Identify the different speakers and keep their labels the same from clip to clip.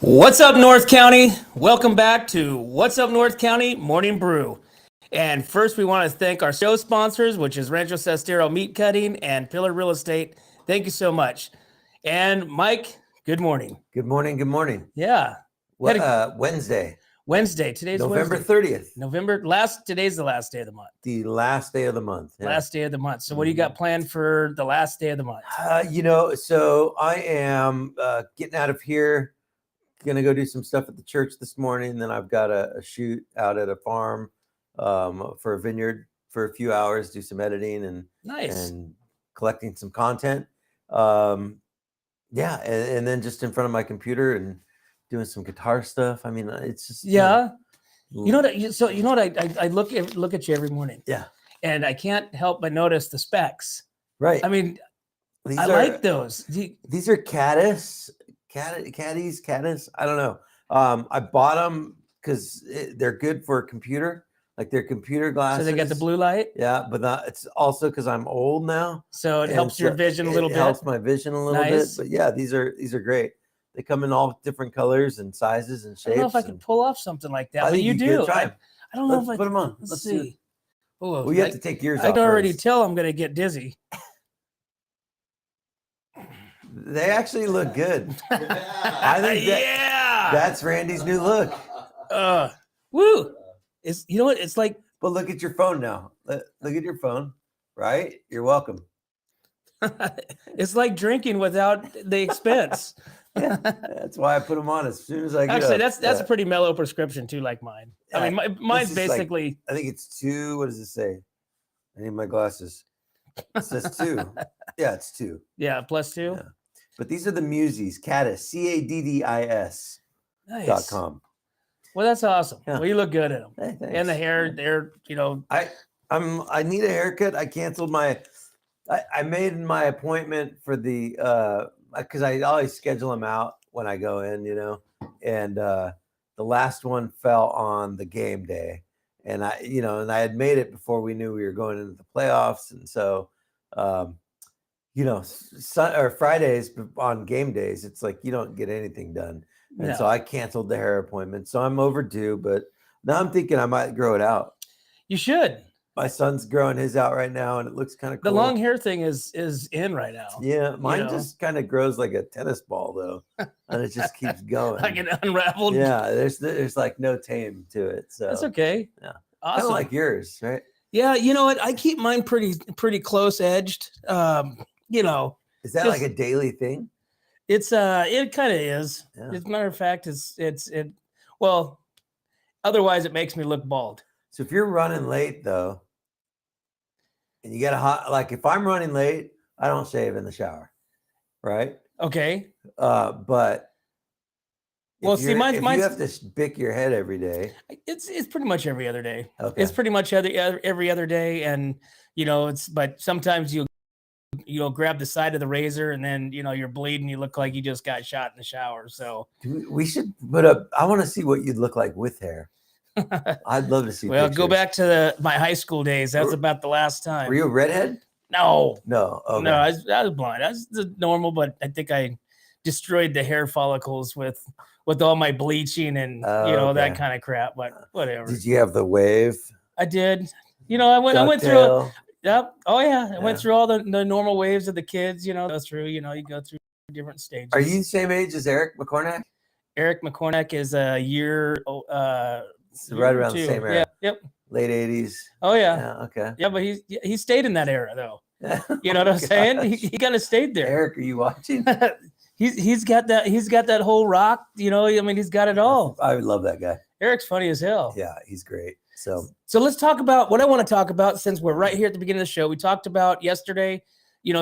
Speaker 1: What's up, North County? Welcome back to What's Up, North County Morning Brew. And first, we want to thank our show sponsors, which is Rancho Sestero Meat Cutting and Pillar Real Estate. Thank you so much. And Mike, good morning.
Speaker 2: Good morning. Good morning.
Speaker 1: Yeah.
Speaker 2: Wednesday.
Speaker 1: Today's
Speaker 2: November
Speaker 1: Wednesday.
Speaker 2: 30th.
Speaker 1: Today's the last day of the month.
Speaker 2: The last day of the month.
Speaker 1: Yeah. Last day of the month. So what do you got planned for the last day of the month?
Speaker 2: So I am getting out of here. Going to go do some stuff at the church this morning. Then I've got a shoot out at a farm for a vineyard for a few hours, do some editing and collecting some content. And then just in front of my computer and doing some guitar stuff. I mean, it's just
Speaker 1: I look at you every morning.
Speaker 2: Yeah,
Speaker 1: and I can't help but notice the specs.
Speaker 2: Right.
Speaker 1: I mean, I like those.
Speaker 2: These are caddies. I don't know. I bought them because they're good for a computer, like they're computer glasses.
Speaker 1: So they got the blue light.
Speaker 2: Yeah, but it's also because I'm old now,
Speaker 1: so it helps your vision a little bit.
Speaker 2: It helps my vision a little bit. But yeah, these are great. They come in all different colors and sizes and shapes.
Speaker 1: I don't know if I can pull off something like that, but you do. I don't know if I
Speaker 2: put them on.
Speaker 1: Let's see.
Speaker 2: Well, you have to take yours off.
Speaker 1: I can already tell I'm going to get dizzy.
Speaker 2: They actually look good. I think that's Randy's new look.
Speaker 1: Woo! You know what? It's like.
Speaker 2: But look at your phone now. Look at your phone. Right? You're welcome.
Speaker 1: It's like drinking without the expense.
Speaker 2: Yeah, that's why I put them on as soon as I get
Speaker 1: Actually, that's a pretty mellow prescription too, like mine. Yeah, I mean, mine's basically.
Speaker 2: I think it's 2. What does it say? I need my glasses. It says 2. Yeah, it's 2.
Speaker 1: Yeah, +2.
Speaker 2: Yeah. But these are the Muses, Caddis, CADDIS.
Speaker 1: Nice.
Speaker 2: .com.
Speaker 1: Well, that's awesome.
Speaker 2: Yeah.
Speaker 1: Well, you look good at them.
Speaker 2: Hey, thanks.
Speaker 1: And the hair, they're,
Speaker 2: I need a haircut. I canceled I made my appointment for the because I always schedule them out when I go in, and the last one fell on the game day, and I had made it before we knew we were going into the playoffs, and so Fridays on game days, it's like you don't get anything done. And so I canceled the hair appointment. So I'm overdue, but now I'm thinking I might grow it out.
Speaker 1: You should.
Speaker 2: My son's growing his out right now, and it looks kind of cool.
Speaker 1: The long hair thing is in right now.
Speaker 2: Yeah, mine just kind of grows like a tennis ball, though, and it just keeps going.
Speaker 1: Like an unraveled.
Speaker 2: Yeah, there's like no tame to it. So
Speaker 1: that's okay.
Speaker 2: Yeah,
Speaker 1: awesome.
Speaker 2: Kind of like yours, right?
Speaker 1: Yeah, you know what? I keep mine pretty close edged.
Speaker 2: Is that like a daily thing?
Speaker 1: It's it kind of is.
Speaker 2: Yeah.
Speaker 1: As a matter of fact, well, otherwise it makes me look bald.
Speaker 2: So if you're running late though, and you get if I'm running late, I don't shave in the shower, right?
Speaker 1: Okay.
Speaker 2: But
Speaker 1: well, see, mine's
Speaker 2: you have to bick your head every day.
Speaker 1: It's pretty much every other day.
Speaker 2: Okay.
Speaker 1: It's pretty much every other day, and but sometimes you'll grab the side of the razor and then you're bleeding, you look like you just got shot in the shower. So
Speaker 2: we should put up. I want to see what you'd look like with hair. I'd love to see.
Speaker 1: Well,
Speaker 2: pictures.
Speaker 1: Go back to my high school days. That's about the last time.
Speaker 2: Were you a redhead?
Speaker 1: No.
Speaker 2: Okay.
Speaker 1: No, I was blind. I was normal, but I think I destroyed the hair follicles with all my bleaching and that kind of crap, but whatever.
Speaker 2: Did you have the wave?
Speaker 1: I did. I went through. Yep. Oh yeah. I went through all the normal waves of the kids. You go through different stages.
Speaker 2: Are you the same age as Eric McCornack?
Speaker 1: Eric McCornack is a year.
Speaker 2: So right around the same era.
Speaker 1: Yeah. Yep.
Speaker 2: Late 80s.
Speaker 1: Oh yeah.
Speaker 2: Yeah. Okay.
Speaker 1: Yeah, but he stayed in that era though. You know what I'm saying? He kind of stayed there.
Speaker 2: Eric, are you watching?
Speaker 1: He's got that whole rock. I mean, he's got it all.
Speaker 2: I would love that guy.
Speaker 1: Eric's funny as hell.
Speaker 2: Yeah, he's great. So
Speaker 1: let's talk about what I want to talk about since we're right here at the beginning of the show. We talked about yesterday,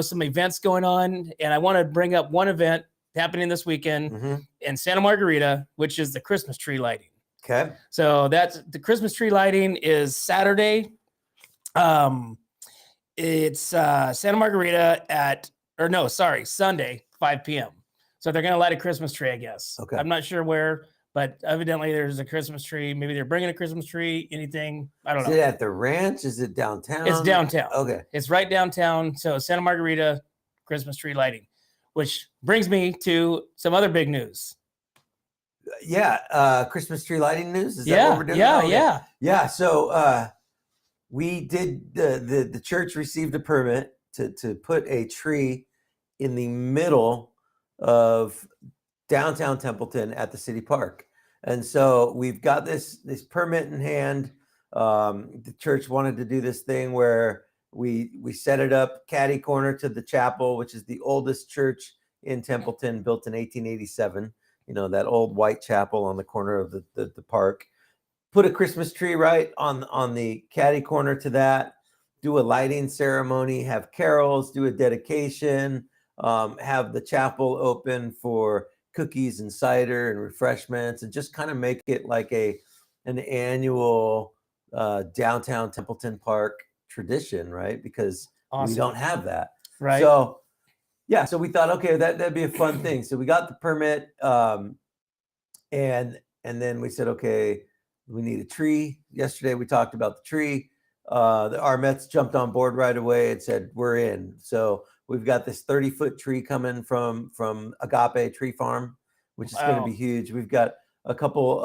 Speaker 1: some events going on, and I want to bring up one event happening this weekend in Santa Margarita, which is the Christmas tree lighting.
Speaker 2: Okay.
Speaker 1: So that's the Christmas tree lighting is Saturday. It's Santa Margarita Sunday, 5 p.m. So they're going to light a Christmas tree, I guess.
Speaker 2: Okay.
Speaker 1: I'm not sure where, but evidently there's a Christmas tree. Maybe they're bringing a Christmas tree, anything. I don't know.
Speaker 2: Is it at the ranch? Is it downtown?
Speaker 1: It's downtown.
Speaker 2: Okay.
Speaker 1: It's right downtown. So Santa
Speaker 2: Yeah, Christmas tree lighting news. Is that what we're doing? Yeah. So we did the church received a permit to put a tree in the middle of downtown Templeton at the city park. And so we've got this permit in hand. The church wanted to do this thing where we set it up catty corner to the chapel, which is the oldest church in Templeton, built in 1887. You know, that old white chapel on the corner of the park. Put a Christmas tree right on the catty corner to that. Do a lighting ceremony, have carols, do a dedication, have the chapel open for cookies and cider and refreshments, and just kind of make it like an annual downtown Templeton Park tradition, right? Because we don't have that.
Speaker 1: Right.
Speaker 2: So yeah, so we thought, okay, that'd be a fun thing. So we got the permit, and then we said, okay, we need a tree. Yesterday we talked about the tree. Our Mets jumped on board right away and said, we're in. So we've got this 30-foot tree coming from Agape Tree Farm, which is going to be huge. We've got a couple,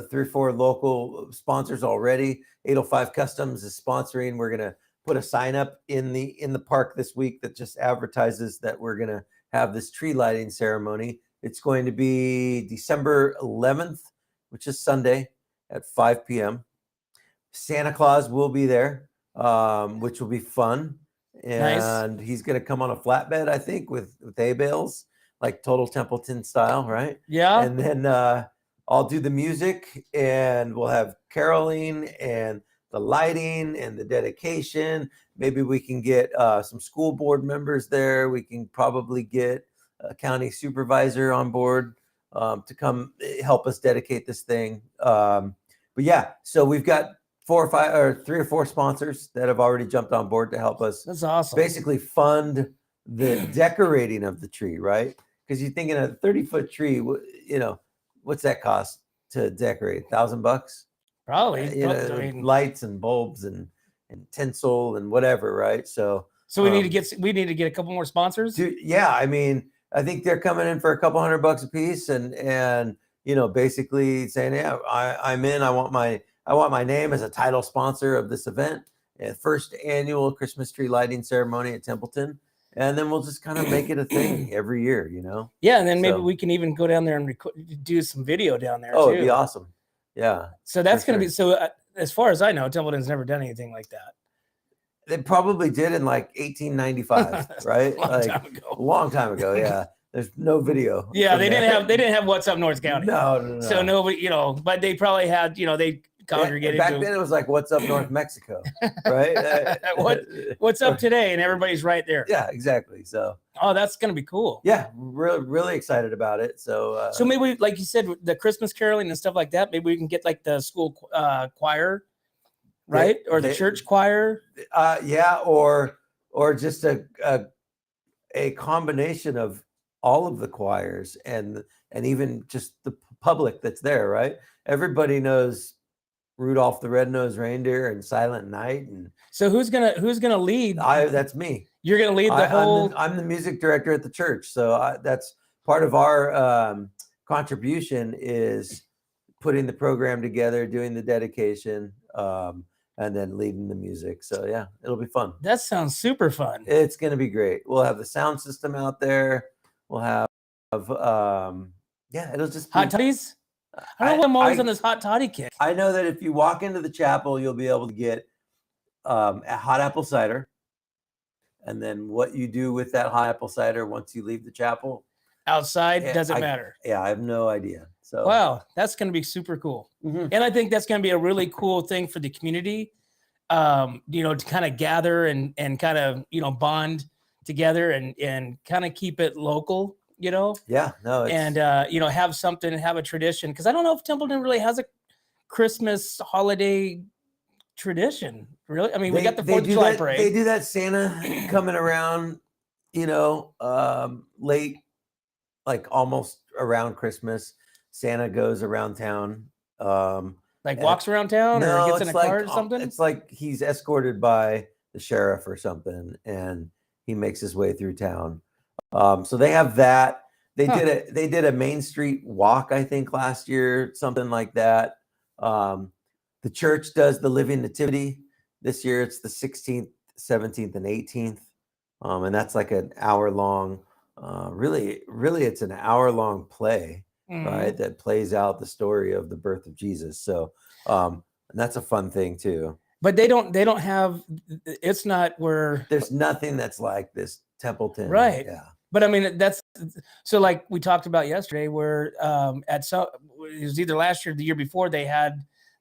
Speaker 2: 3 or 4 local sponsors already. 805 Customs is sponsoring. We're going to put a sign up in the park this week that just advertises that we're going to have this tree lighting ceremony. It's going to be December 11th, which is Sunday at 5 p.m. Santa Claus will be there, which will be fun. And he's going to come on a flatbed, I think, with hay bales, like total Templeton style, right?
Speaker 1: Yeah.
Speaker 2: And then I'll do the music, and we'll have caroling and the lighting and the dedication. Maybe we can get some school board members there. We can probably get a county supervisor on board to come help us dedicate this thing. But yeah, so we've got 3 or 4 sponsors that have already jumped on board to help us.
Speaker 1: That's awesome.
Speaker 2: Basically fund the decorating of the tree, right? Because you're thinking a 30-foot tree, you know, what's that cost to decorate? $1,000?
Speaker 1: Probably.
Speaker 2: You know,
Speaker 1: I mean,
Speaker 2: lights and bulbs and tinsel and whatever, right? So
Speaker 1: we need to get a couple more sponsors.
Speaker 2: Yeah, I mean, I think they're coming in for a couple $100 a piece, and you know, basically saying, yeah, I'm in. I want my name as a title sponsor of this event, first annual Christmas tree lighting ceremony at Templeton, and then we'll just kind of make it a thing every year, you know.
Speaker 1: Yeah, and then maybe we can even go down there and do some video down there.
Speaker 2: Oh, it'd be awesome. Yeah.
Speaker 1: So that's going to be so. As far as I know, Templeton's never done anything like that.
Speaker 2: They probably did in like 1895, right? A long time ago. Yeah. There's no video.
Speaker 1: Yeah, they didn't have What's Up North County.
Speaker 2: No.
Speaker 1: So nobody, you know, but they probably had, you know, they congregated.
Speaker 2: Back then it was like What's Up North Mexico, right?
Speaker 1: What's up today, and everybody's right there.
Speaker 2: Yeah, exactly. So
Speaker 1: that's gonna be cool.
Speaker 2: Yeah, really excited about it. So
Speaker 1: so maybe, like you said, the Christmas caroling and stuff like that. Maybe we can get like the school choir, right, or the church choir.
Speaker 2: Yeah, or just a combination of all of the choirs and even just the public that's there, right? Everybody knows Rudolph the Red-Nosed Reindeer and Silent Night, and
Speaker 1: so who's gonna lead?
Speaker 2: That's me.
Speaker 1: You're gonna lead the whole.
Speaker 2: I'm the music director at the church, so that's part of our contribution is putting the program together, doing the dedication, and then leading the music. So yeah, it'll be fun.
Speaker 1: That sounds super fun.
Speaker 2: It's gonna be great. We'll have the sound system out there. We'll have it'll just be
Speaker 1: hot toddies. I don't know why I'm always on this hot toddy kick.
Speaker 2: I know that if you walk into the chapel, you'll be able to get a hot apple cider. And then what you do with that hot apple cider once you leave the chapel.
Speaker 1: Outside, doesn't matter.
Speaker 2: Yeah, I have no idea. So
Speaker 1: wow, that's going to be super cool. Mm-hmm. And I think that's going to be a really cool thing for the community, you know, to kind of gather and kind of, you know, bond together and kind of keep it local. You know, and you know, have a tradition, because I don't know if Templeton really has a Christmas holiday tradition. Really, I mean, we got the 4th of July parade.
Speaker 2: They do that Santa coming around, you know, late, like almost around Christmas. Santa goes around town,
Speaker 1: like walks around town, or gets in a car or something.
Speaker 2: It's like he's escorted by the sheriff or something, and he makes his way through town. So they have that. They did a Main Street walk, I think, last year, something like that. The church does the Living Nativity. This year it's the 16th, 17th, and 18th. And that's like an hour long, really, it's an hour long play, right? That plays out the story of the birth of Jesus. So, and that's a fun thing too.
Speaker 1: But they don't have, it's not where
Speaker 2: there's nothing that's like this Templeton.
Speaker 1: Right.
Speaker 2: Yeah.
Speaker 1: But I mean, that's so like we talked about yesterday where it was either last year or the year before, they had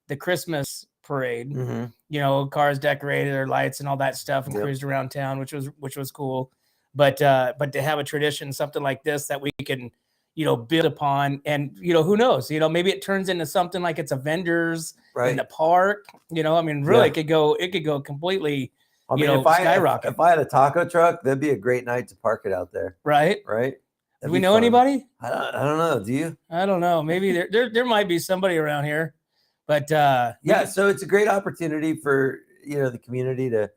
Speaker 1: the Christmas parade, you know, cars decorated or lights and all that stuff and cruised around town, which was cool. But to have a tradition, something like this that we can, you know, build upon, and, you know, who knows, you know, maybe it turns into something like it's a vendors in the park, you know, I mean, really it could go completely,
Speaker 2: I mean,
Speaker 1: skyrocket.
Speaker 2: If I had a taco truck, that'd be a great night to park it out there.
Speaker 1: Right. Do we know anybody?
Speaker 2: I don't know. Do you?
Speaker 1: I don't know. Maybe there might be somebody around here, but
Speaker 2: so it's a great opportunity for, you know, the community to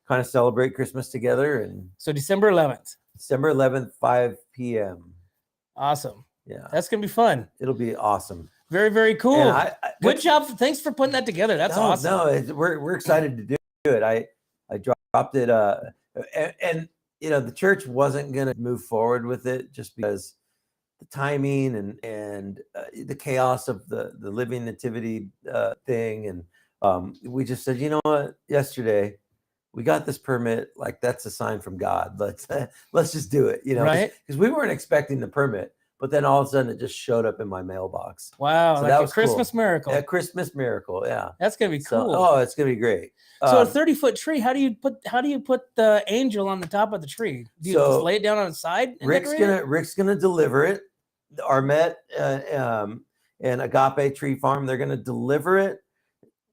Speaker 2: kind of celebrate Christmas together. And
Speaker 1: so December 11th,
Speaker 2: 5 p.m.
Speaker 1: Awesome.
Speaker 2: Yeah,
Speaker 1: that's gonna be fun.
Speaker 2: It'll be awesome.
Speaker 1: Very, very cool. Good job. Thanks for putting that together. That's awesome.
Speaker 2: No, we're excited to do it. I dropped it, and you know, the church wasn't going to move forward with it just because the timing and the chaos of the Living Nativity thing, and we just said, you know what, yesterday we got this permit, like that's a sign from God. Let's just do it, you know, because we weren't expecting the permit. But then all of a sudden it just showed up in my mailbox.
Speaker 1: Wow.
Speaker 2: So
Speaker 1: like
Speaker 2: that was
Speaker 1: a Christmas
Speaker 2: cool.
Speaker 1: miracle.
Speaker 2: Yeah, Christmas miracle. Yeah.
Speaker 1: That's going to be cool.
Speaker 2: It's going to be great.
Speaker 1: So a 30-foot tree, how do you put the angel on the top of the tree? Do you just lay it down on the side?
Speaker 2: Rick's going to deliver it. Armet and Agape Tree Farm, they're going to deliver it.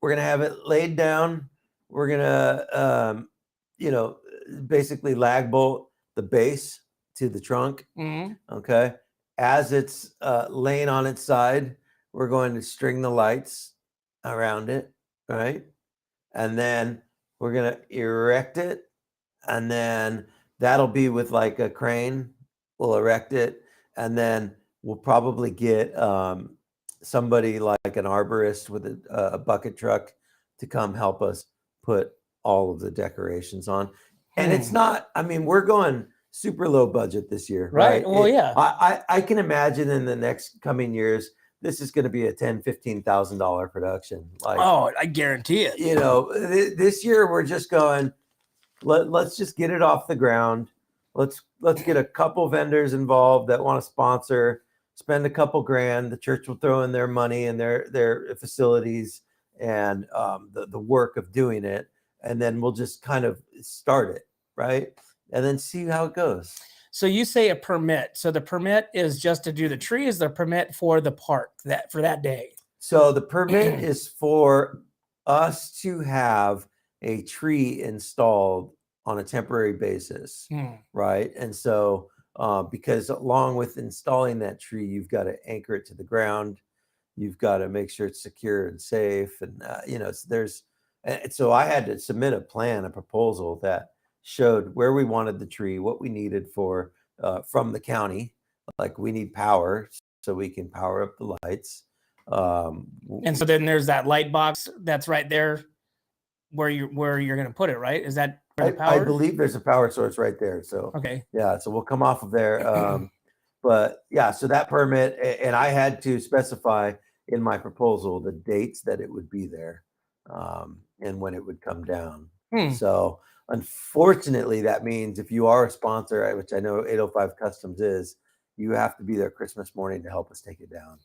Speaker 2: We're going to have it laid down. We're going to, you know, basically lag bolt the base to the trunk. Okay. As it's laying on its side, we're going to string the lights around it, right? And then we're going to erect it. And then that'll be with like a crane. We'll erect it. And then we'll probably get somebody like an arborist with a bucket truck to come help us put all of the decorations on. And it's not, I mean, we're going super low budget this year, right?
Speaker 1: Well, yeah.
Speaker 2: I can imagine in the next coming years, this is going to be a $10,000-$15,000 production. Like,
Speaker 1: I guarantee it.
Speaker 2: You know, this year we're just going, let's just get it off the ground. Let's get a couple vendors involved that want to sponsor, spend a couple grand. The church will throw in their money and their facilities and the work of doing it. And then we'll just kind of start it, right? And then see how it goes.
Speaker 1: So you say a permit. So the permit is just to do the tree, is the permit for the park for that day?
Speaker 2: So the permit is for us to have a tree installed on a temporary basis, right? And so because along with installing that tree, you've got to anchor it to the ground. You've got to make sure it's secure and safe. And, you know, so I had to submit a proposal that showed where we wanted the tree, what we needed from the county. Like we need power so we can power up the lights.
Speaker 1: And so then there's that light box that's right there where you're going to put it, right? Is that where the power?
Speaker 2: I believe there's a power source right there. So
Speaker 1: okay.
Speaker 2: Yeah, so we'll come off of there. But yeah, so that permit, and I had to specify in my proposal the dates that it would be there and when it would come down. So unfortunately, that means if you are a sponsor, which I know 805 Customs is, you have to be there Christmas morning to help us take it down.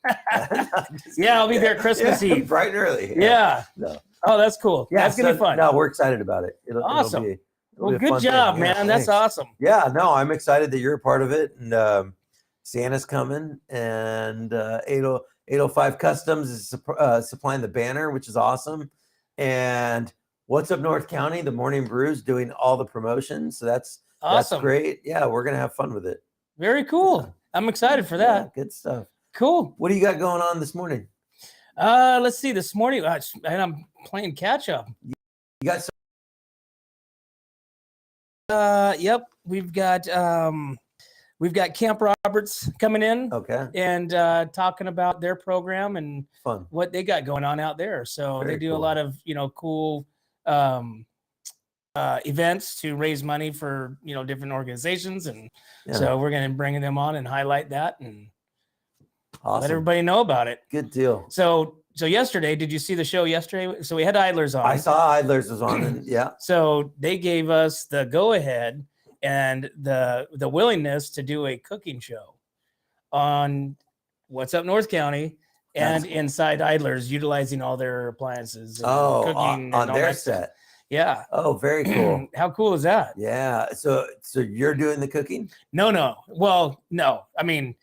Speaker 1: Yeah, I'll be there Christmas Eve.
Speaker 2: Bright and early.
Speaker 1: Yeah.
Speaker 2: No.
Speaker 1: Oh, that's cool. Yeah, that's going to be fun.
Speaker 2: No, we're excited about it.
Speaker 1: Awesome.
Speaker 2: It'll be
Speaker 1: good job, man.
Speaker 2: Yeah,
Speaker 1: that's awesome.
Speaker 2: Yeah, no, I'm excited that you're a part of it. And Santa's coming, and 805 Customs is supplying the banner, which is awesome. And What's Up North County, the Morning Brew's doing all the promotions. So that's awesome. That's great. Yeah, we're going to have fun with it.
Speaker 1: Very cool. Yeah. I'm excited for that.
Speaker 2: Yeah, good stuff.
Speaker 1: Cool.
Speaker 2: What do you got going on this morning?
Speaker 1: Let's see. This morning, and I'm playing catch up.
Speaker 2: You got some?
Speaker 1: Yep. We've got we've got Camp Roberts coming in
Speaker 2: Okay.
Speaker 1: and talking about their program and
Speaker 2: Fun.
Speaker 1: what they got going on out there. So
Speaker 2: Very
Speaker 1: they do
Speaker 2: cool.
Speaker 1: a lot of, cool events to raise money for, different organizations. And so we're going to bring them on and highlight that and let everybody know about it.
Speaker 2: Good deal.
Speaker 1: So yesterday, did you see the show yesterday? So we had Idlers on.
Speaker 2: I saw Idlers was on, and yeah.
Speaker 1: So they gave us the go-ahead and the willingness to do a cooking show on What's Up North County and inside Idlers, utilizing all their appliances. And cooking
Speaker 2: on their set.
Speaker 1: Yeah.
Speaker 2: Oh, very cool.
Speaker 1: How cool is that?
Speaker 2: Yeah. So you're doing the cooking?
Speaker 1: No. Well, no. I mean,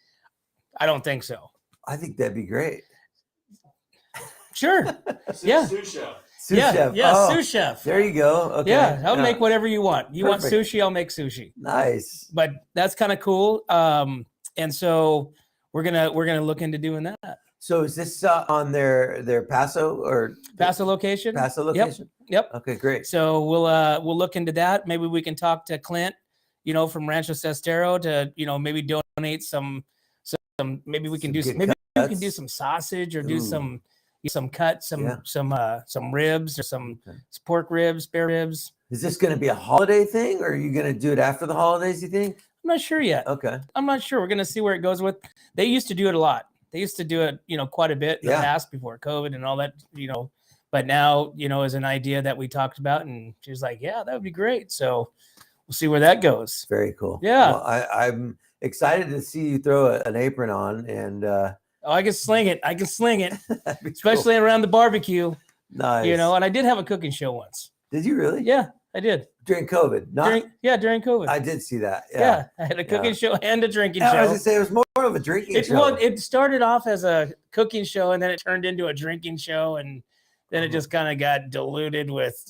Speaker 1: I don't think so.
Speaker 2: I think that'd be great.
Speaker 1: Sure. Yeah.
Speaker 3: Sous chef.
Speaker 2: Sous chef.
Speaker 1: Yeah,
Speaker 2: Oh,
Speaker 1: sous chef.
Speaker 2: there you go. Okay.
Speaker 1: Yeah, I'll make whatever you want. You
Speaker 2: Perfect.
Speaker 1: want sushi, I'll make sushi.
Speaker 2: Nice.
Speaker 1: But that's kind of cool. And so we're gonna look into doing that.
Speaker 2: So is this on their Paso
Speaker 1: location?
Speaker 2: Paso location?
Speaker 1: Yep.
Speaker 2: Okay, great.
Speaker 1: So we'll look into that. Maybe we can talk to Clint, from Rancho Sestero to maybe donate some. Maybe we can do some sausage or do some cuts, some ribs or some pork ribs, spare ribs.
Speaker 2: Is this going to be a holiday thing, or are you going to do it after the holidays, you think?
Speaker 1: I'm not sure yet.
Speaker 2: Okay.
Speaker 1: I'm not sure. We're going to see where it goes with. They used to do it a lot. They used to do it, quite a bit in the past before COVID and all that, but now, is an idea that we talked about, and she was like, yeah, that would be great. So we'll see where that goes.
Speaker 2: Very cool.
Speaker 1: Yeah.
Speaker 2: Well, I'm excited to see you throw an apron on, and
Speaker 1: I can sling it. Especially
Speaker 2: cool.
Speaker 1: around the barbecue.
Speaker 2: Nice.
Speaker 1: And I did have a cooking show once.
Speaker 2: Did you really?
Speaker 1: Yeah, I did.
Speaker 2: During COVID?
Speaker 1: During COVID.
Speaker 2: I did see that.
Speaker 1: Yeah, I had a cooking show and a drinking show.
Speaker 2: I was going to say, it was more of a drinking show.
Speaker 1: Well, it started off as a cooking show, and then it turned into a drinking show, and then it just kind of got diluted with,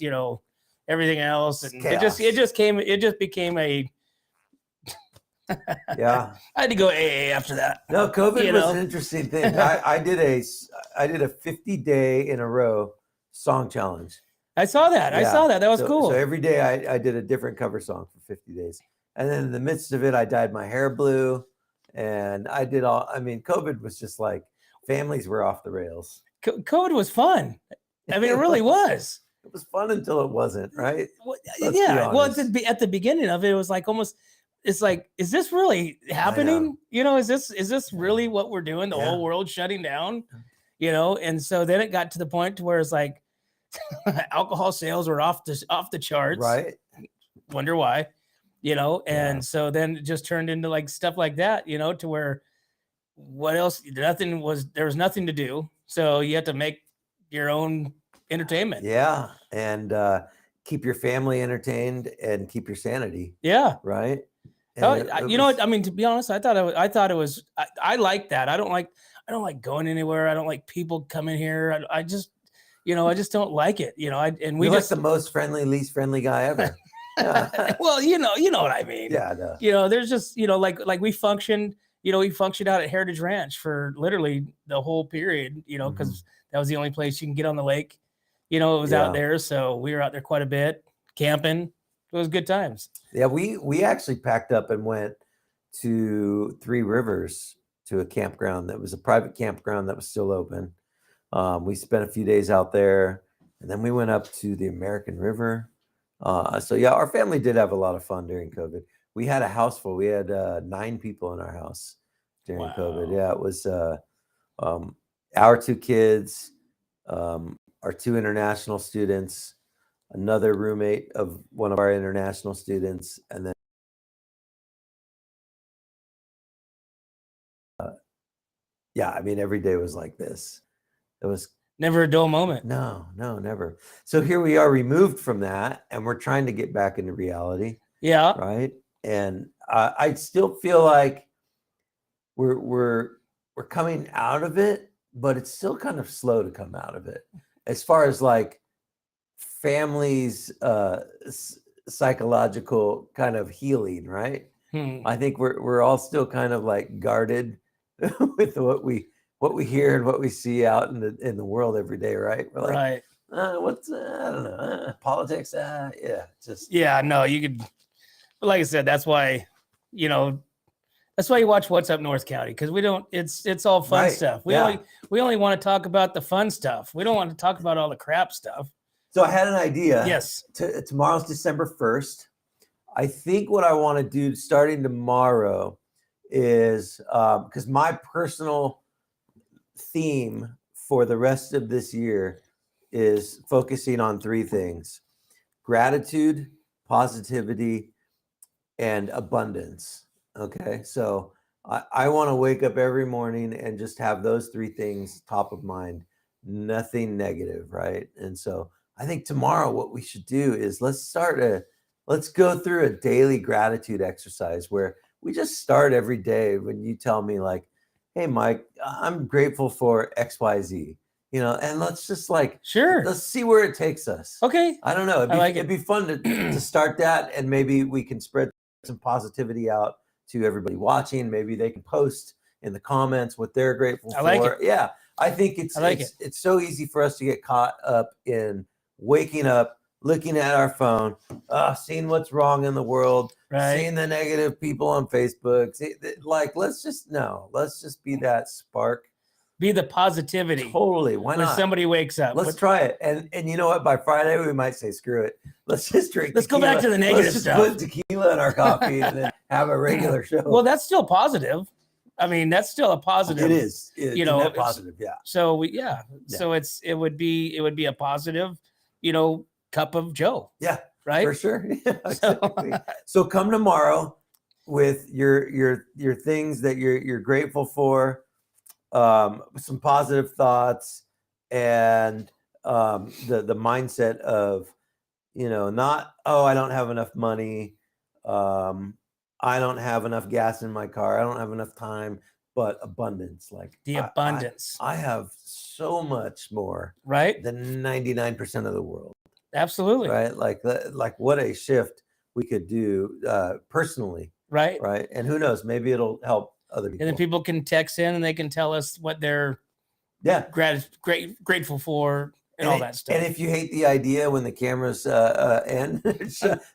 Speaker 1: everything else. And it just became a
Speaker 2: yeah.
Speaker 1: I had to go AA after that.
Speaker 2: No, COVID was an interesting thing. I did a 50-day in a row song challenge.
Speaker 1: I saw that. That was cool.
Speaker 2: So every day I did a different cover song for 50 days. And then in the midst of it, I dyed my hair blue, and I did COVID was just like, families were off the rails.
Speaker 1: COVID was fun. I mean, it really was.
Speaker 2: It was fun until it wasn't, right?
Speaker 1: Well, at the beginning of it, it was like almost, it's like, is this really happening? Is this really what we're doing? The whole world shutting down, And so then it got to the point to where it's like alcohol sales were off the charts.
Speaker 2: Right.
Speaker 1: Wonder why, And so then it just turned into like stuff like that, to where what else? There was nothing to do. So you have to make your own entertainment.
Speaker 2: Yeah. And keep your family entertained and keep your sanity.
Speaker 1: Yeah.
Speaker 2: Right.
Speaker 1: What? I mean, to be honest, I thought it was. I like that. I don't like going anywhere. I don't like people coming here. I just don't like it. We
Speaker 2: like the most friendly, least friendly guy ever. Yeah.
Speaker 1: Well, you know what I mean.
Speaker 2: Yeah. No.
Speaker 1: There's just like we functioned. We functioned out at Heritage Ranch for literally the whole period. Because that was the only place you can get on the lake. It was out there, so we were out there quite a bit camping. It was good times.
Speaker 2: Yeah, we actually packed up and went to Three Rivers, to a campground that was a private campground that was still open. We spent a few days out there, and then we went up to the American River. So yeah, our family did have a lot of fun during COVID. We had a house full. We had 9 people in our house during COVID. Yeah, it was our 2 kids, our 2 international students, another roommate of one of our international students, and then every day was like this. It was
Speaker 1: never a dull moment.
Speaker 2: No, never. So here we are, removed from that, and we're trying to get back into reality.
Speaker 1: Yeah.
Speaker 2: Right. And I still feel like we're coming out of it, but it's still kind of slow to come out of it, as far as like families' psychological kind of healing, right? I think we're all still kind of like guarded with what we hear and what we see out in the world every day, right? We're like,
Speaker 1: right.
Speaker 2: I don't know, politics.
Speaker 1: No, you could. Like I said, that's why, That's why you watch What's Up North County, because we don't. It's all fun
Speaker 2: Right,
Speaker 1: stuff.
Speaker 2: yeah.
Speaker 1: We only want to talk about the fun stuff. We don't want to talk about all the crap stuff.
Speaker 2: So I had an idea.
Speaker 1: Yes.
Speaker 2: Tomorrow's December 1st. I think what I want to do starting tomorrow is because my personal theme for the rest of this year is focusing on three things: gratitude, positivity, and abundance. Okay. So I want to wake up every morning and just have those three things top of mind, nothing negative. Right. And so I think tomorrow what we should do is let's go through a daily gratitude exercise where we just start every day when you tell me like, hey, Mike, I'm grateful for XYZ, and let's just
Speaker 1: Sure.
Speaker 2: let's see where it takes us.
Speaker 1: Okay.
Speaker 2: I don't know.
Speaker 1: It'd
Speaker 2: be fun to start that, and maybe we can spread some positivity out to everybody watching. Maybe they can post in the comments what they're grateful for.
Speaker 1: like it.
Speaker 2: Yeah, I think it's so easy for us to get caught up in waking up, looking at our phone, seeing what's wrong in the world, seeing the negative people on Facebook. Let's just be that spark.
Speaker 1: Be the positivity.
Speaker 2: Totally. Why not?
Speaker 1: When somebody wakes up.
Speaker 2: Let's try it. And you know what? By Friday, we might say, screw it. Let's just drink
Speaker 1: Let's
Speaker 2: tequila.
Speaker 1: Go back to the negative stuff.
Speaker 2: Let's just put tequila in our coffee and then have a regular show.
Speaker 1: Well, that's still positive. I mean, that's still a positive.
Speaker 2: It is. It's positive. Yeah.
Speaker 1: So So it would be a positive, cup of Joe.
Speaker 2: Yeah.
Speaker 1: Right.
Speaker 2: For sure. Yeah, exactly. So come tomorrow with your things that you're grateful for, some positive thoughts, and the mindset of, not, I don't have enough money, I don't have enough gas in my car, I don't have enough time, but abundance, like
Speaker 1: the abundance.
Speaker 2: I have so much more,
Speaker 1: right,
Speaker 2: than 99% of the world.
Speaker 1: Absolutely.
Speaker 2: Right. Like what a shift we could do personally.
Speaker 1: Right.
Speaker 2: Right. And who knows, maybe it'll help other people.
Speaker 1: And then people can text in and they can tell us what they're grateful for and all that stuff.
Speaker 2: And if you hate the idea when the cameras end,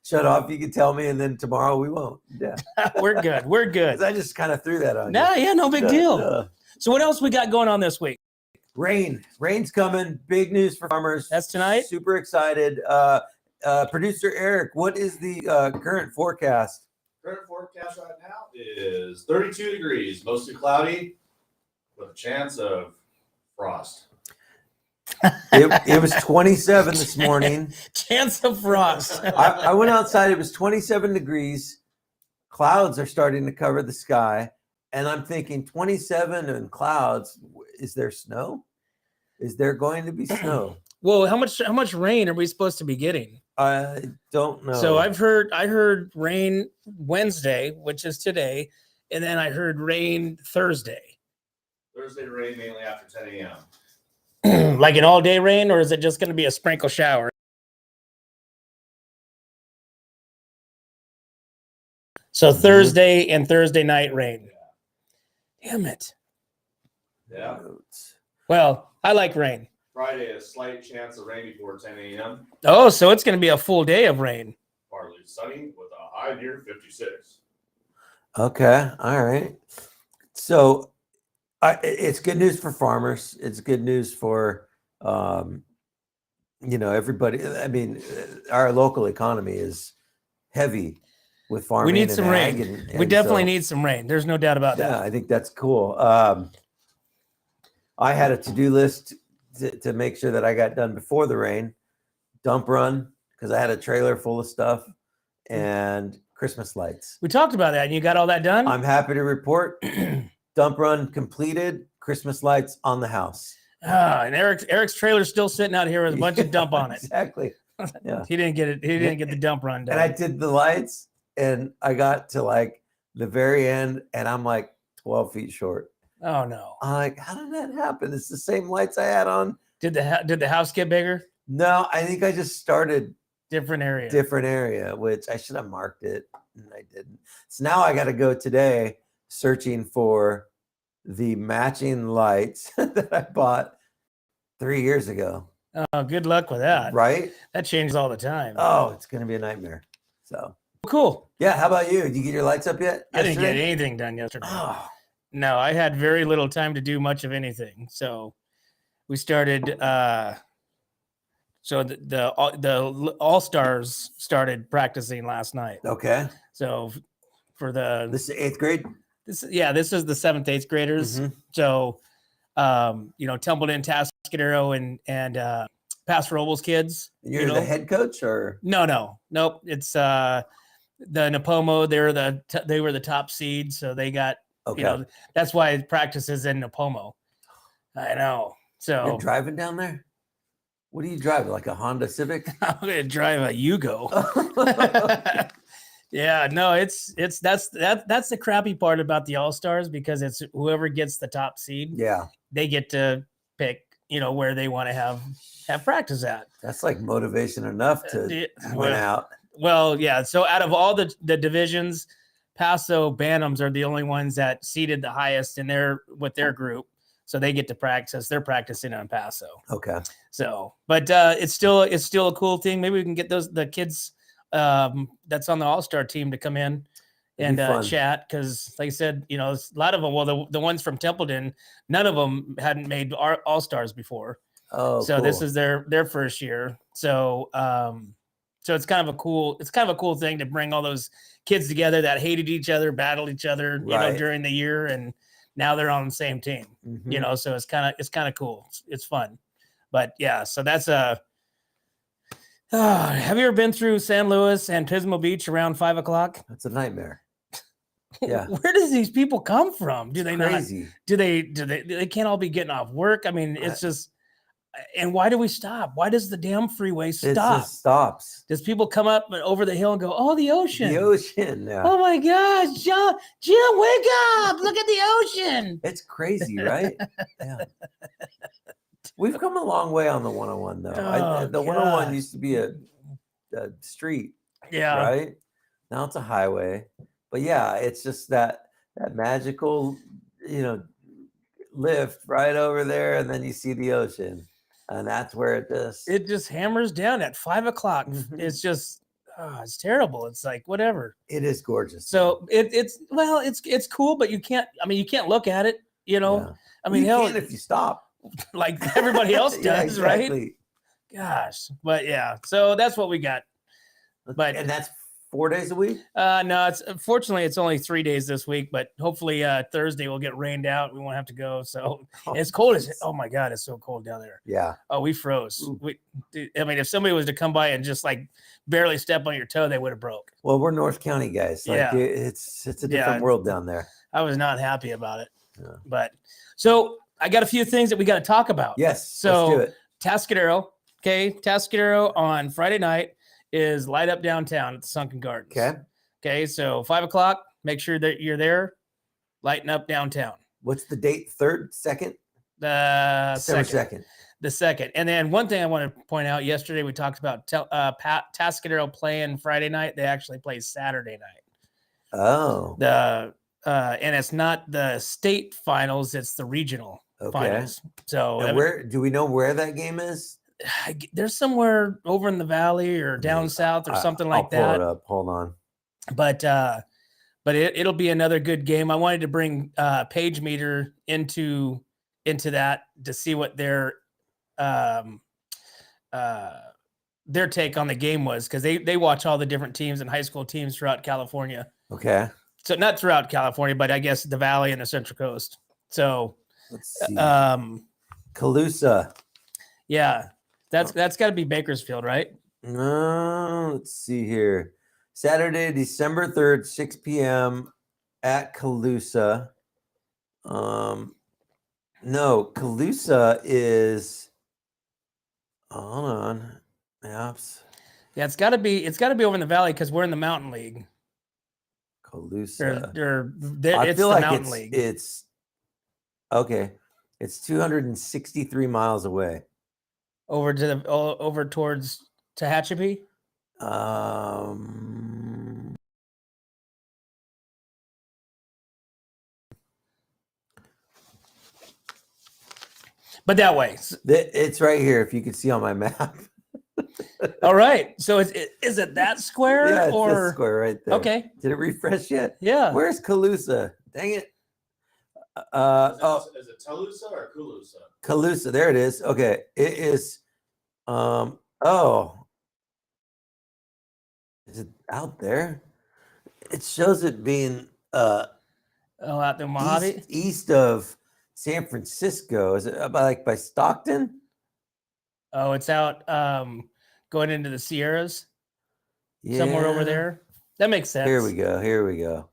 Speaker 2: shut off, you can tell me, and then tomorrow we won't. Yeah.
Speaker 1: We're good. We're good.
Speaker 2: I just kind of threw that on
Speaker 1: you. Yeah, no big deal.
Speaker 2: No.
Speaker 1: So what else we got going on this week?
Speaker 2: Rain's coming. Big news for farmers.
Speaker 1: That's tonight.
Speaker 2: Super excited. Producer Eric, what is the current forecast?
Speaker 3: Current forecast right now is 32 degrees, mostly cloudy, with a chance of frost.
Speaker 2: It was 27 this morning.
Speaker 1: Chance of frost.
Speaker 2: I went outside. It was 27 degrees. Clouds are starting to cover the sky. And I'm thinking 27 and clouds. Is there snow? Is there going to be snow?
Speaker 1: Well, how much rain are we supposed to be getting?
Speaker 2: I don't know.
Speaker 1: So I heard rain Wednesday, which is today, and then I heard rain Thursday.
Speaker 3: Thursday rain mainly after 10 a.m.
Speaker 1: Like an all-day rain, or is it just going to be a sprinkle shower? So Thursday and Thursday night rain. Yeah. Damn it.
Speaker 3: Yeah.
Speaker 1: Well, I like rain.
Speaker 3: Friday, a slight chance of rain before 10 a.m.
Speaker 1: Oh, so it's going to be a full day of rain.
Speaker 3: Partly sunny with a high near 56.
Speaker 2: Okay. All right. So it's good news for farmers. It's good news for, everybody. I mean, our local economy is heavy with farming.
Speaker 1: We need some rain.
Speaker 2: And
Speaker 1: we definitely need some rain. There's no doubt about that.
Speaker 2: Yeah, I think that's cool. I had a to-do list to make sure that I got done before the rain. Dump run, because I had a trailer full of stuff, and Christmas lights.
Speaker 1: We talked about that, and you got all that done?
Speaker 2: I'm happy to report dump run completed, Christmas lights on the house.
Speaker 1: And Eric's trailer's still sitting out here with a bunch of dump on it.
Speaker 2: Exactly. Yeah.
Speaker 1: He didn't get it. He didn't get the dump run done.
Speaker 2: And I did the lights, and I got to like the very end, and I'm like 12 feet short.
Speaker 1: Oh no!
Speaker 2: I'm like, how did that happen? It's the same lights I had on.
Speaker 1: Did the house get bigger?
Speaker 2: No, I think I just started
Speaker 1: different area,
Speaker 2: which I should have marked it, and I didn't. So now I got to go today searching for the matching lights that I bought 3 years ago.
Speaker 1: Oh, good luck with that.
Speaker 2: Right?
Speaker 1: That changes all the time.
Speaker 2: Oh, it's going to be a nightmare. So
Speaker 1: Cool.
Speaker 2: Yeah. How about you? Did you get your lights up yet?
Speaker 1: I didn't get
Speaker 2: yesterday?
Speaker 1: anything done yesterday.
Speaker 2: Oh,
Speaker 1: No, I had very little time to do much of anything. So we started. So the All Stars started practicing last night.
Speaker 2: okay.
Speaker 1: So for the
Speaker 2: This is 8th grade.
Speaker 1: this is the 7th, 8th graders.
Speaker 2: Mhm.
Speaker 1: So Templeton, Tascadero, and Paso Robles kids.
Speaker 2: You're the head coach, or
Speaker 1: Nope. It's the Napomo. They were the top seed, so they got
Speaker 2: okay?
Speaker 1: that's why practice is in Napomo. I know.
Speaker 2: You're
Speaker 1: So
Speaker 2: driving down there. What do you drive? Like a Honda Civic?
Speaker 1: I'm gonna drive a Yugo. Yeah, no, that's the crappy part about the All Stars, because it's whoever gets the top seed,
Speaker 2: Yeah,
Speaker 1: they get to pick, where they want to have practice at.
Speaker 2: that's like motivation enough to win
Speaker 1: Well,
Speaker 2: out.
Speaker 1: well, yeah. So out of all the divisions, Paso Bantams are the only ones that seeded the highest with their group, so they get to practice. They're practicing on Paso.
Speaker 2: Okay.
Speaker 1: So, but it's still a cool thing. Maybe we can get the kids that's on the All-Star team to come in
Speaker 2: It'd be
Speaker 1: and
Speaker 2: fun.
Speaker 1: chat, because like I said, a lot of them, well, the ones from Templeton, none of them hadn't made All-Stars before.
Speaker 2: Oh,
Speaker 1: So
Speaker 2: cool.
Speaker 1: this is their first year. So so it's kind of a cool thing to bring all those kids together that hated each other, battled each other,
Speaker 2: Right.
Speaker 1: during the year, and now they're on the same team.
Speaker 2: Mhm.
Speaker 1: So it's kind of cool. It's fun. But yeah, so that's have you ever been through San Luis and Pismo Beach around 5 o'clock?
Speaker 2: That's a nightmare. Yeah.
Speaker 1: Where does these people come from? Do they
Speaker 2: Crazy.
Speaker 1: not? Do they can't all be getting off work? I mean, it's just. And why do we stop? Why does the damn freeway
Speaker 2: It
Speaker 1: stop?
Speaker 2: just stops.
Speaker 1: Does people come up over the hill and go, "Oh, the ocean!
Speaker 2: The ocean. Yeah.
Speaker 1: Oh my gosh, Jim, wake up! Look at the ocean!"
Speaker 2: It's crazy, right? Yeah. We've come a long way on the 101, though.
Speaker 1: Oh,
Speaker 2: The 101
Speaker 1: God.
Speaker 2: used to be a street,
Speaker 1: Yeah,
Speaker 2: right? Now it's a highway. But yeah, it's just that magical, lift right over there, and then you see the ocean, and that's where
Speaker 1: it just hammers down at 5 o'clock.
Speaker 2: Mhm.
Speaker 1: It's just, it's terrible. It's like whatever.
Speaker 2: It is gorgeous.
Speaker 1: So it's cool, but you can't. I mean, you can't look at it.
Speaker 2: Yeah.
Speaker 1: I mean,
Speaker 2: you
Speaker 1: hell,
Speaker 2: can if you stop,
Speaker 1: like everybody else does,
Speaker 2: Yeah,
Speaker 1: right?
Speaker 2: exactly.
Speaker 1: Gosh, but yeah. So that's what we got. But
Speaker 2: and that's 4 days a week.
Speaker 1: no, unfortunately it's only 3 days this week, but hopefully Thursday we'll get rained out. We won't have to go. So it's cold as oh my God, it's so cold down there.
Speaker 2: Yeah.
Speaker 1: Oh, we froze.
Speaker 2: Ooh.
Speaker 1: I mean, if somebody was to come by and just like barely step on your toe, they would have broke.
Speaker 2: Well, we're North County guys. Like,
Speaker 1: Yeah.
Speaker 2: it's a different world down there.
Speaker 1: I was not happy about it.
Speaker 2: Yeah.
Speaker 1: But so I got a few things that we got to talk about.
Speaker 2: Yes.
Speaker 1: So
Speaker 2: let's do it.
Speaker 1: Tascadero, okay. Tascadero on Friday night is light up downtown at the Sunken Gardens.
Speaker 2: Okay.
Speaker 1: Okay. So 5 o'clock, make sure that you're there, lighting up downtown.
Speaker 2: What's the date? 3rd, 2nd?
Speaker 1: The
Speaker 2: December
Speaker 1: second.
Speaker 2: 2nd.
Speaker 1: The second. And then one thing I want to point out, yesterday we talked about Tascadero playing Friday night. They actually play Saturday night.
Speaker 2: Oh.
Speaker 1: And it's not the state finals, it's the regional finals. So
Speaker 2: And where do we know where that game is?
Speaker 1: there's somewhere over in the valley or down south or something like
Speaker 2: I'll pull
Speaker 1: that.
Speaker 2: it up. Hold on.
Speaker 1: But it'll be another good game. I wanted to bring Page Meter into that to see what their take on the game was, because they watch all the different teams and high school teams throughout California.
Speaker 2: Okay.
Speaker 1: So not throughout California, but I guess the Valley and the Central Coast. So
Speaker 2: Let's see.
Speaker 1: yeah,
Speaker 2: Calusa.
Speaker 1: that's got to be Bakersfield, right?
Speaker 2: No, let's see here. Saturday, December 3rd, 6 p.m. at Calusa. No, Calusa is. Hold on. Maps.
Speaker 1: Yeah, it's got to be over in the Valley because we're in the Mountain League.
Speaker 2: Calusa.
Speaker 1: I
Speaker 2: I
Speaker 1: it's
Speaker 2: feel
Speaker 1: the
Speaker 2: like
Speaker 1: Mountain League.
Speaker 2: it's okay. It's 263 miles away.
Speaker 1: Over towards Tehachapi. But that way,
Speaker 2: It's right here. If you could see on my map.
Speaker 1: All right. So is it that square
Speaker 2: Yeah, it's
Speaker 1: or
Speaker 2: this square right there.
Speaker 1: okay?
Speaker 2: Did it refresh yet?
Speaker 1: Yeah.
Speaker 2: Where's Calusa? Dang it.
Speaker 3: Is it Telusa or Kulusa?
Speaker 2: Calusa. There it is. Okay. It is. Oh, is it out there? It shows it being
Speaker 1: Out there, Mojave.
Speaker 2: east of San Francisco. Is it by Stockton?
Speaker 1: Oh, it's out going into the Sierras somewhere over
Speaker 2: Yeah.
Speaker 1: there. That makes sense.
Speaker 2: Here we go. Here we go.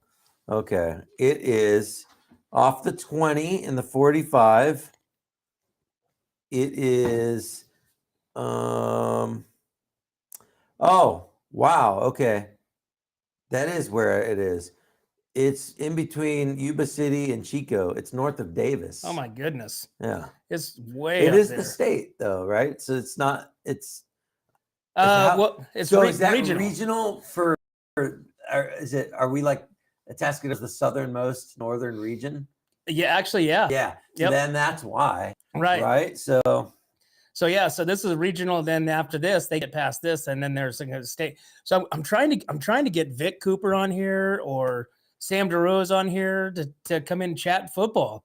Speaker 2: Okay. It is off the 20 and the 45. It is oh, wow. Okay. That is where it is. It's in between Yuba City and Chico. It's north of Davis.
Speaker 1: Oh my goodness.
Speaker 2: Yeah.
Speaker 1: It's way
Speaker 2: It
Speaker 1: up
Speaker 2: is
Speaker 1: there.
Speaker 2: the state though, right? So it's not it's
Speaker 1: Well, it's
Speaker 2: so is that
Speaker 1: regional.
Speaker 2: for are we like Atascado's the southernmost northern region?
Speaker 1: Yeah, actually, yeah.
Speaker 2: Yeah.
Speaker 1: Yep.
Speaker 2: Then that's why.
Speaker 1: Right.
Speaker 2: Right. So
Speaker 1: yeah, so this is regional. Then after this, they get past this, and then there's a state. So I'm trying to get Vic Cooper on here or Sam DeRose on here to come in and chat football.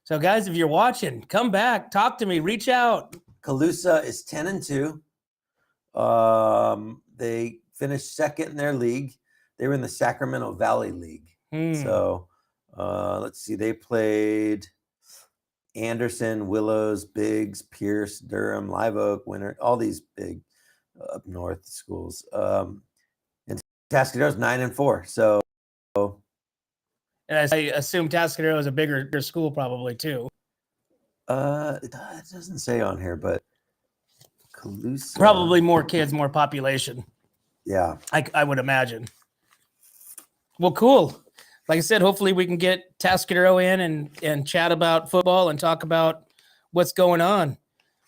Speaker 1: So guys, if you're watching, come back, talk to me, reach out.
Speaker 2: Calusa is 10-2. They finished second in their league. They were in the Sacramento Valley League. So let's see. They played Anderson, Willows, Biggs, Pierce, Durham, Live Oak, Winter, all these big up north schools. And Tascadero's 9-4. So
Speaker 1: and I assume Tascadero is a bigger school probably too.
Speaker 2: it doesn't say on here, but Calusa.
Speaker 1: Probably more kids, more population.
Speaker 2: Yeah.
Speaker 1: I would imagine. Well, cool. Like I said, hopefully we can get Tascadero in and chat about football and talk about what's going on.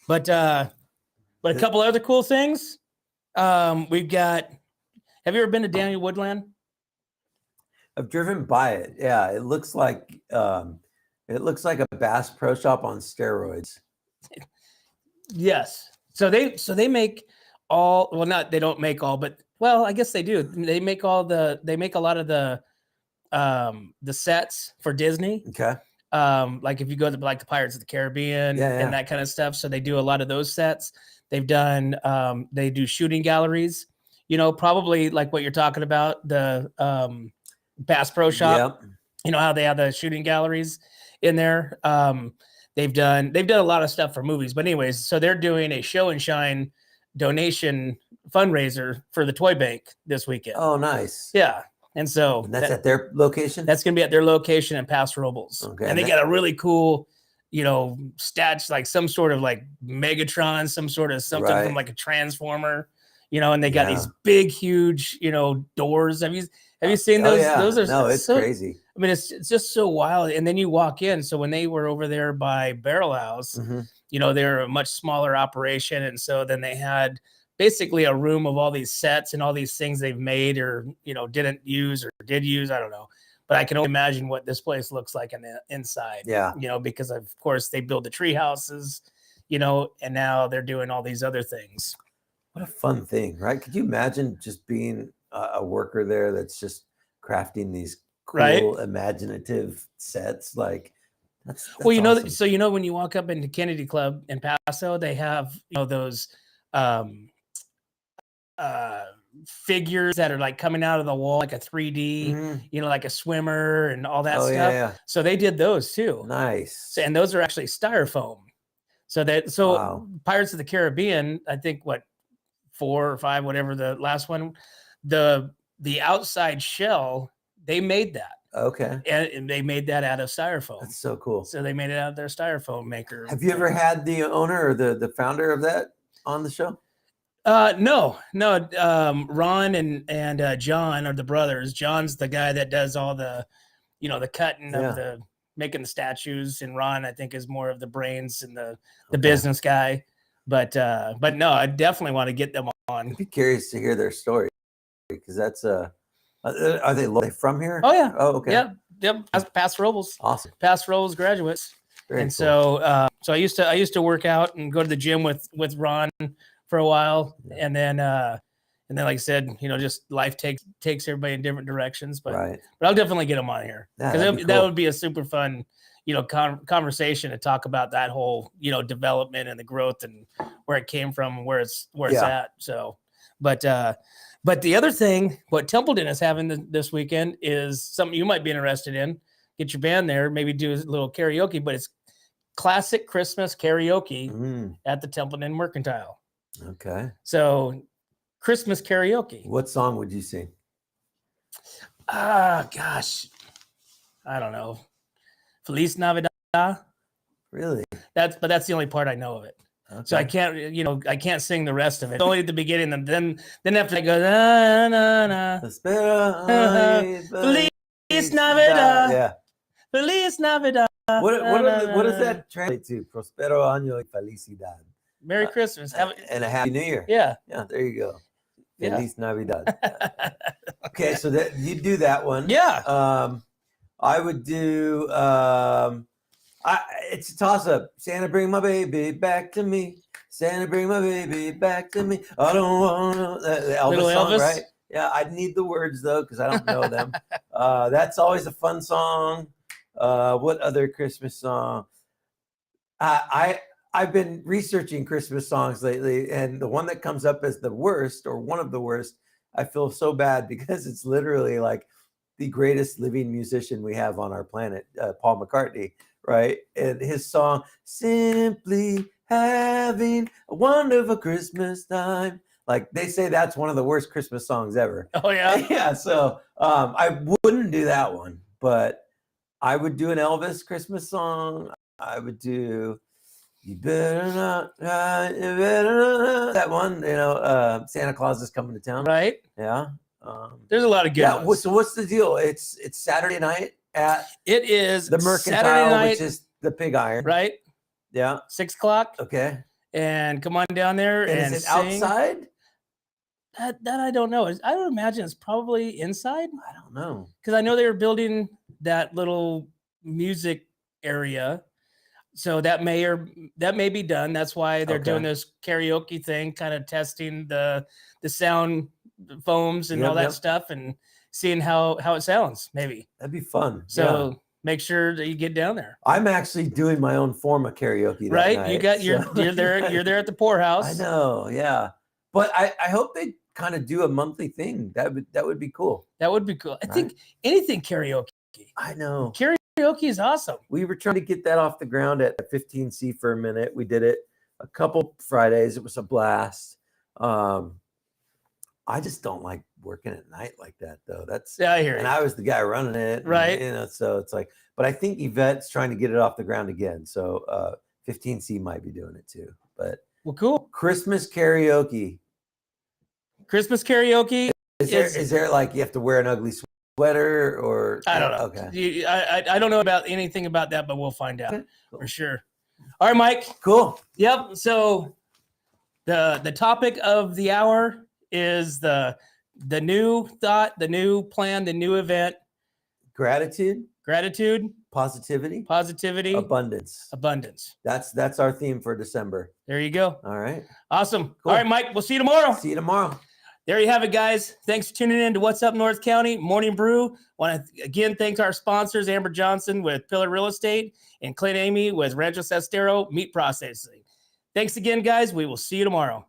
Speaker 1: But a couple other cool things. We've got. Have you ever been to Daniel Woodland?
Speaker 2: I've driven by it. Yeah, it looks like a Bass Pro Shop on steroids.
Speaker 1: Yes. So they make all. Well, not they don't make all, but well, I guess they do. They make a lot of the sets for Disney.
Speaker 2: Okay.
Speaker 1: Like if you go to like the Pirates of the Caribbean
Speaker 2: Yeah.
Speaker 1: and that kind of stuff. So they do a lot of those sets. They've done they do shooting galleries, probably like what you're talking about, the Bass Pro Shop.
Speaker 2: Yep.
Speaker 1: You know how they have the shooting galleries in there. They've done a lot of stuff for movies. But anyways, so they're doing a show and shine donation fundraiser for the Toy Bank this weekend.
Speaker 2: Oh, nice.
Speaker 1: Yeah. And so
Speaker 2: that's at their location?
Speaker 1: That's going to be at their location in Paso Robles.
Speaker 2: Okay.
Speaker 1: And they got a really cool, stats, like some sort of like Megatron, something
Speaker 2: Right.
Speaker 1: from like a Transformer, and they got these big, huge, doors. Have you seen those?
Speaker 2: Oh, yeah.
Speaker 1: Those are
Speaker 2: no, it's crazy.
Speaker 1: I mean, it's just so wild. And then you walk in. So when they were over there by Barrel House, they're a much smaller operation. And so then they had basically a room of all these sets and all these things they've made or, didn't use or did use. I don't know. But I can only imagine what this place looks like in the inside.
Speaker 2: Yeah.
Speaker 1: Because of course they build the tree houses, and now they're doing all these other things.
Speaker 2: What a fun thing, right? Could you imagine just being a worker there that's just crafting these cool, imaginative sets? Like, that's
Speaker 1: well,
Speaker 2: awesome.
Speaker 1: So when you walk up into Kennedy Club in Paso, they have those figures that are like coming out of the wall, like a 3D, like a swimmer and all that stuff.
Speaker 2: Yeah.
Speaker 1: So they did those too.
Speaker 2: Nice.
Speaker 1: So, and those are actually styrofoam. So Pirates of the Caribbean, I think 4 or 5, whatever the last one, the outside shell, they made that.
Speaker 2: Okay.
Speaker 1: And they made that out of styrofoam.
Speaker 2: That's so cool.
Speaker 1: So they made it out of their styrofoam maker.
Speaker 2: Have you ever had the owner or the founder of that on the show?
Speaker 1: No. Ron and John are the brothers. John's the guy that does all the, the cutting of the making the statues, and Ron I think is more of the brains and the business guy. But no, I definitely want to get them on.
Speaker 2: I'd be curious to hear their story because that's are they from here?
Speaker 1: Oh yeah.
Speaker 2: Oh okay.
Speaker 1: Yep. Paso Robles.
Speaker 2: Awesome.
Speaker 1: Paso Robles graduates.
Speaker 2: Very
Speaker 1: and
Speaker 2: cool.
Speaker 1: so I used to work out and go to the gym with Ron for a while, and then like I said, just life takes everybody in different directions. But
Speaker 2: Right.
Speaker 1: I'll definitely get them on here
Speaker 2: Yeah,
Speaker 1: because
Speaker 2: that'd be
Speaker 1: that
Speaker 2: cool.
Speaker 1: would be a super fun, conversation to talk about that whole, development and the growth and where it came from and where it's
Speaker 2: Yeah.
Speaker 1: at. So, but the other thing, what Templeton is having this weekend is something you might be interested in. Get your band there, maybe do a little karaoke, but it's classic Christmas karaoke at the Templeton Mercantile.
Speaker 2: Okay.
Speaker 1: So Christmas karaoke.
Speaker 2: What song would you sing?
Speaker 1: Gosh, I don't know. Feliz Navidad.
Speaker 2: Really?
Speaker 1: That's the only part I know of it.
Speaker 2: Okay.
Speaker 1: So I can't sing the rest of it. Only at the beginning, and then after I go na na na. Feliz Navidad.
Speaker 2: Yeah.
Speaker 1: Feliz Navidad.
Speaker 2: What does that translate to? Prospero año y felicidad.
Speaker 1: Merry Christmas.
Speaker 2: And a Happy New Year.
Speaker 1: Yeah.
Speaker 2: Yeah, there you go.
Speaker 1: Yeah.
Speaker 2: Feliz Navidad. Okay, so that you do that one.
Speaker 1: Yeah.
Speaker 2: I would do it's a toss-up. Santa, bring my baby back to me. Santa, bring my baby back to me. I don't want the Elvis
Speaker 1: Little
Speaker 2: song,
Speaker 1: Elvis?
Speaker 2: right? Yeah, I'd need the words though because I don't know them. That's always a fun song. What other Christmas song? I've been researching Christmas songs lately, and the one that comes up as the worst or one of the worst, I feel so bad because it's literally like the greatest living musician we have on our planet, Paul McCartney, right? And his song, Simply Having a Wonderful Christmas Time. Like they say that's one of the worst Christmas songs ever.
Speaker 1: Oh yeah.
Speaker 2: Yeah. So I wouldn't do that one, but I would do an Elvis Christmas song. I would do You Better Not, that one, Santa Claus is Coming to Town.
Speaker 1: Right.
Speaker 2: Yeah.
Speaker 1: There's a lot of good ones.
Speaker 2: So what's the deal? It's Saturday night at
Speaker 1: It is
Speaker 2: the Mercantile,
Speaker 1: Saturday night,
Speaker 2: which is the Pig Iron.
Speaker 1: right?
Speaker 2: Yeah.
Speaker 1: 6 o'clock.
Speaker 2: Okay.
Speaker 1: And come on down there and
Speaker 2: is it
Speaker 1: sing.
Speaker 2: outside?
Speaker 1: That I don't know. I would imagine it's probably inside.
Speaker 2: I don't know.
Speaker 1: Because I know they were building that little music area. So that may be done. That's why they're doing this karaoke thing, kind of testing the sound foams and all that stuff and seeing how it sounds, maybe.
Speaker 2: That'd be fun.
Speaker 1: So make sure that you get down there.
Speaker 2: I'm actually doing my own form of karaoke.
Speaker 1: Right?
Speaker 2: Night,
Speaker 1: You got you're there at the poorhouse.
Speaker 2: I know, yeah. But I hope they kind of do a monthly thing. That would be cool.
Speaker 1: That would be cool. I think anything karaoke.
Speaker 2: I know.
Speaker 1: Karaoke is awesome.
Speaker 2: We were trying to get that off the ground at 15C for a minute. We did it a couple Fridays. It was a blast. I just don't like working at night like that, though.
Speaker 1: I hear
Speaker 2: and
Speaker 1: you.
Speaker 2: I was the guy running it,
Speaker 1: right?
Speaker 2: So it's like, but I think Yvette's trying to get it off the ground again. So 15C might be doing it too. But
Speaker 1: well, cool.
Speaker 2: Christmas karaoke.
Speaker 1: Christmas karaoke.
Speaker 2: Is there like you have to wear an ugly sweater or
Speaker 1: I don't know.
Speaker 2: Okay.
Speaker 1: I don't know about anything about that, but we'll find out for sure. All right, Mike.
Speaker 2: Cool.
Speaker 1: Yep. So the topic of the hour is the new thought, the new plan, the new event. Gratitude, positivity, abundance.
Speaker 2: That's our theme for December.
Speaker 1: There you go.
Speaker 2: All right.
Speaker 1: Awesome. Cool. All right, Mike. We'll see you tomorrow.
Speaker 2: See you tomorrow.
Speaker 1: There you have it, guys. Thanks for tuning in to What's Up North County Morning Brew. Want to again thank our sponsors, Amber Johnson with Pillar Real Estate and Clint Amy with Rancho Sestero Meat Processing. Thanks again, guys. We will see you tomorrow.